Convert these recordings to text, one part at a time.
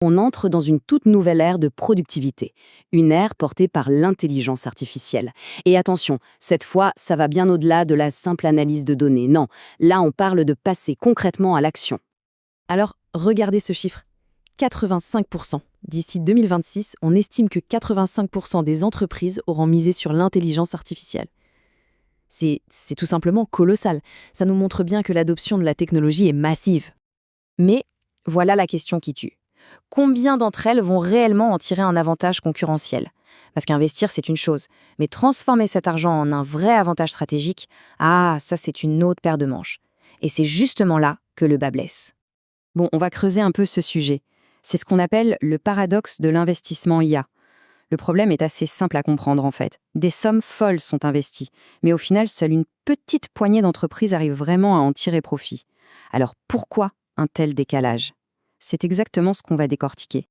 On entre dans une toute nouvelle ère de productivité, une ère portée par l'intelligence artificielle. Et attention, cette fois, ça va bien au-delà de la simple analyse de données. Non, là on parle de passer concrètement à l'action. Alors, regardez ce chiffre. 85%. D'ici 2026, on estime que 85% des entreprises auront misé sur l'intelligence artificielle. C'est tout simplement colossal. Ça nous montre bien que l'adoption de la technologie est massive. Mais voilà la question qui tue. Combien d'entre elles vont réellement en tirer un avantage concurrentiel? Parce qu'investir, c'est une chose, mais transformer cet argent en un vrai avantage stratégique, ça c'est une autre paire de manches. Et c'est justement là que le bât blesse. Bon, on va creuser un peu ce sujet. C'est ce qu'on appelle le paradoxe de l'investissement IA. Le problème est assez simple à comprendre en fait. Des sommes folles sont investies, mais au final, seule une petite poignée d'entreprises arrive vraiment à en tirer profit. Alors pourquoi un tel décalage? C'est exactement ce qu'on va décortiquer.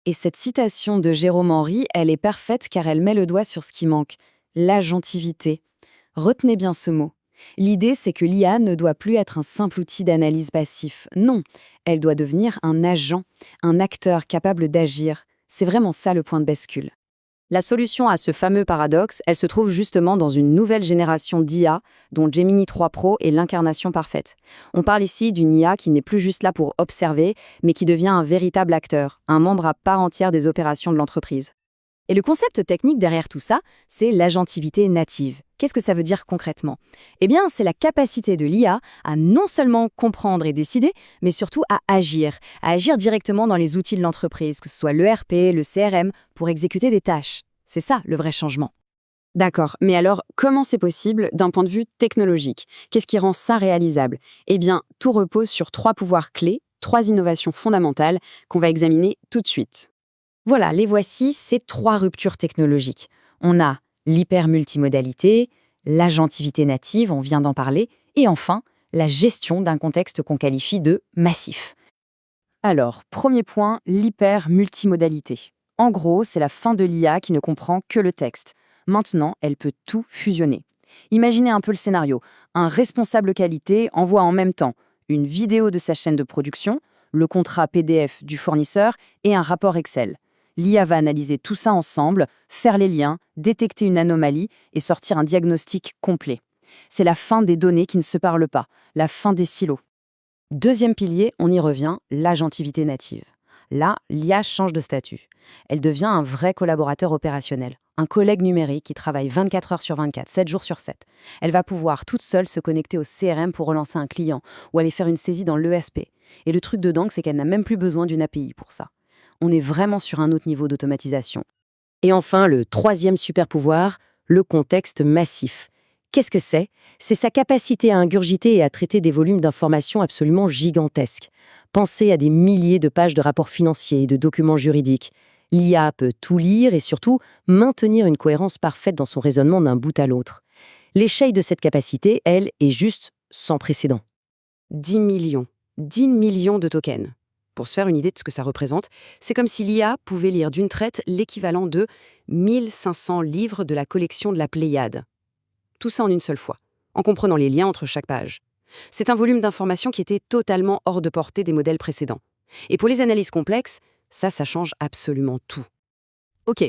Et cette citation de Jérôme Henry, elle est parfaite car elle met le doigt sur ce qui manque, l'agentivité. Retenez bien ce mot. L'idée, c'est que l'IA ne doit plus être un simple outil d'analyse passif. Non, elle doit devenir un agent, un acteur capable d'agir. C'est vraiment ça le point de bascule. La solution à ce fameux paradoxe, elle se trouve justement dans une nouvelle génération d'IA, dont Gemini 3 Pro est l'incarnation parfaite. On parle ici d'une IA qui n'est plus juste là pour observer, mais qui devient un véritable acteur, un membre à part entière des opérations de l'entreprise. Et le concept technique derrière tout ça, c'est l'agentivité native. Qu'est-ce que ça veut dire concrètement? Eh bien, c'est la capacité de l'IA à non seulement comprendre et décider, mais surtout à agir directement dans les outils de l'entreprise, que ce soit l'ERP, le CRM, pour exécuter des tâches. C'est ça, le vrai changement. D'accord, mais alors, comment c'est possible d'un point de vue technologique? Qu'est-ce qui rend ça réalisable? Eh bien, tout repose sur 3 pouvoirs clés, 3 innovations fondamentales qu'on va examiner tout de suite. Voilà, les voici, ces 3 ruptures technologiques. On a l'hypermultimodalité, l'agentivité native, on vient d'en parler, et enfin, la gestion d'un contexte qu'on qualifie de massif. Alors, premier point, l'hypermultimodalité. En gros, c'est la fin de l'IA qui ne comprend que le texte. Maintenant, elle peut tout fusionner. Imaginez un peu le scénario. Un responsable qualité envoie en même temps une vidéo de sa chaîne de production, le contrat PDF du fournisseur et un rapport Excel. L'IA va analyser tout ça ensemble, faire les liens, détecter une anomalie et sortir un diagnostic complet. C'est la fin des données qui ne se parlent pas, la fin des silos. Deuxième pilier, on y revient, l'agentivité native. Là, l'IA change de statut. Elle devient un vrai collaborateur opérationnel, un collègue numérique qui travaille 24 heures sur 24, 7 jours sur 7. Elle va pouvoir toute seule se connecter au CRM pour relancer un client ou aller faire une saisie dans l'ESP. Et le truc de dingue, c'est qu'elle n'a même plus besoin d'une API pour ça. On est vraiment sur un autre niveau d'automatisation. Et enfin, le troisième super pouvoir, le contexte massif. Qu'est-ce que c'est? C'est sa capacité à ingurgiter et à traiter des volumes d'informations absolument gigantesques. Pensez à des milliers de pages de rapports financiers et de documents juridiques. L'IA peut tout lire et surtout maintenir une cohérence parfaite dans son raisonnement d'un bout à l'autre. L'échelle de cette capacité, elle, est juste sans précédent. 10 millions. 10 millions de tokens. Pour se faire une idée de ce que ça représente, c'est comme si l'IA pouvait lire d'une traite l'équivalent de 1500 livres de la collection de la Pléiade. Tout ça en une seule fois, en comprenant les liens entre chaque page. C'est un volume d'informations qui était totalement hors de portée des modèles précédents. Et pour les analyses complexes, ça change absolument tout. Ok,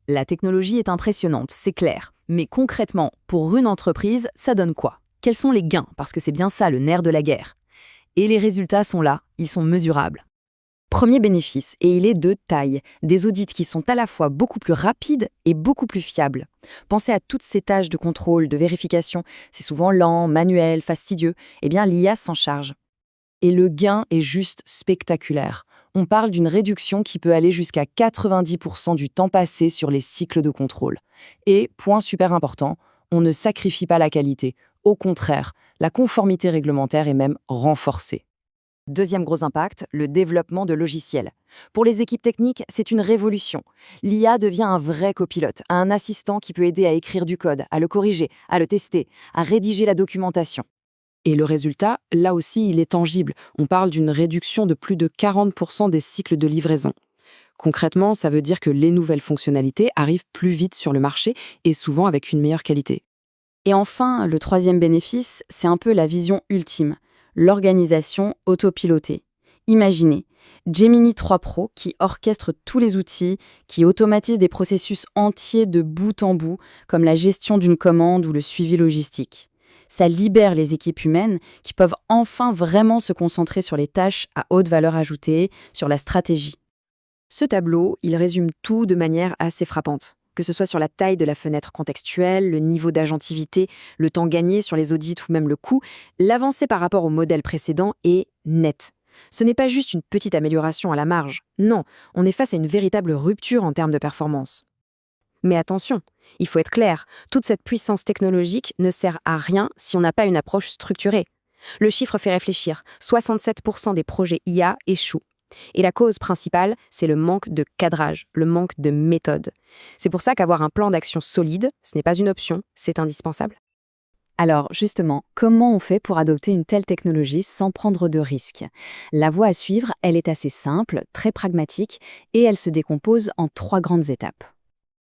la technologie est impressionnante, c'est clair. Mais concrètement, pour une entreprise, ça donne quoi? Quels sont les gains? Parce que c'est bien ça le nerf de la guerre. Et les résultats sont là, ils sont mesurables. Premier bénéfice, et il est de taille, des audits qui sont à la fois beaucoup plus rapides et beaucoup plus fiables. Pensez à toutes ces tâches de contrôle, de vérification, c'est souvent lent, manuel, fastidieux, eh bien l'IA s'en charge. Et le gain est juste spectaculaire. On parle d'une réduction qui peut aller jusqu'à 90% du temps passé sur les cycles de contrôle. Et, point super important, on ne sacrifie pas la qualité. Au contraire, la conformité réglementaire est même renforcée. Deuxième gros impact, le développement de logiciels. Pour les équipes techniques, c'est une révolution. L'IA devient un vrai copilote, un assistant qui peut aider à écrire du code, à le corriger, à le tester, à rédiger la documentation. Et le résultat, là aussi, il est tangible. On parle d'une réduction de plus de 40% des cycles de livraison. Concrètement, ça veut dire que les nouvelles fonctionnalités arrivent plus vite sur le marché et souvent avec une meilleure qualité. Et enfin, le troisième bénéfice, c'est un peu la vision ultime. L'organisation autopilotée. Imaginez, Gemini 3 Pro qui orchestre tous les outils, qui automatise des processus entiers de bout en bout, comme la gestion d'une commande ou le suivi logistique. Ça libère les équipes humaines qui peuvent enfin vraiment se concentrer sur les tâches à haute valeur ajoutée, sur la stratégie. Ce tableau, il résume tout de manière assez frappante. Que ce soit sur la taille de la fenêtre contextuelle, le niveau d'agentivité, le temps gagné sur les audits ou même le coût, l'avancée par rapport au modèle précédent est nette. Ce n'est pas juste une petite amélioration à la marge. Non, on est face à une véritable rupture en termes de performance. Mais attention, il faut être clair, toute cette puissance technologique ne sert à rien si on n'a pas une approche structurée. Le chiffre fait réfléchir, 67% des projets IA échouent. Et la cause principale, c'est le manque de cadrage, le manque de méthode. C'est pour ça qu'avoir un plan d'action solide, ce n'est pas une option, c'est indispensable. Alors justement, comment on fait pour adopter une telle technologie sans prendre de risques? La voie à suivre, elle est assez simple, très pragmatique, et elle se décompose en 3 grandes étapes.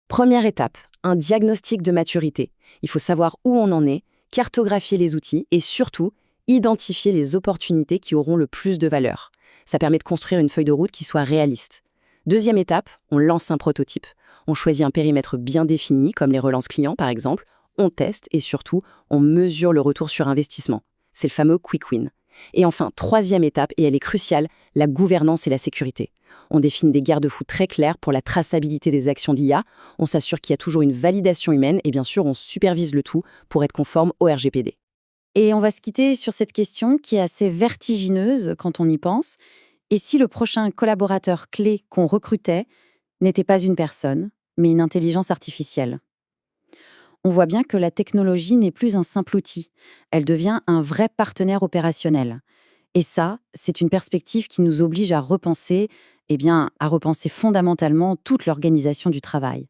Première étape, un diagnostic de maturité. Il faut savoir où on en est, cartographier les outils et surtout, identifier les opportunités qui auront le plus de valeur. Ça permet de construire une feuille de route qui soit réaliste. Deuxième étape, on lance un prototype. On choisit un périmètre bien défini, comme les relances clients par exemple, on teste et surtout, on mesure le retour sur investissement. C'est le fameux quick win. Et enfin, troisième étape, et elle est cruciale, la gouvernance et la sécurité. On définit des garde-fous très clairs pour la traçabilité des actions d'IA, on s'assure qu'il y a toujours une validation humaine et bien sûr, on supervise le tout pour être conforme au RGPD. Et on va se quitter sur cette question qui est assez vertigineuse quand on y pense. Et si le prochain collaborateur clé qu'on recrutait n'était pas une personne, mais une intelligence artificielle? On voit bien que la technologie n'est plus un simple outil, elle devient un vrai partenaire opérationnel. Et ça, c'est une perspective qui nous oblige à repenser, à repenser fondamentalement toute l'organisation du travail.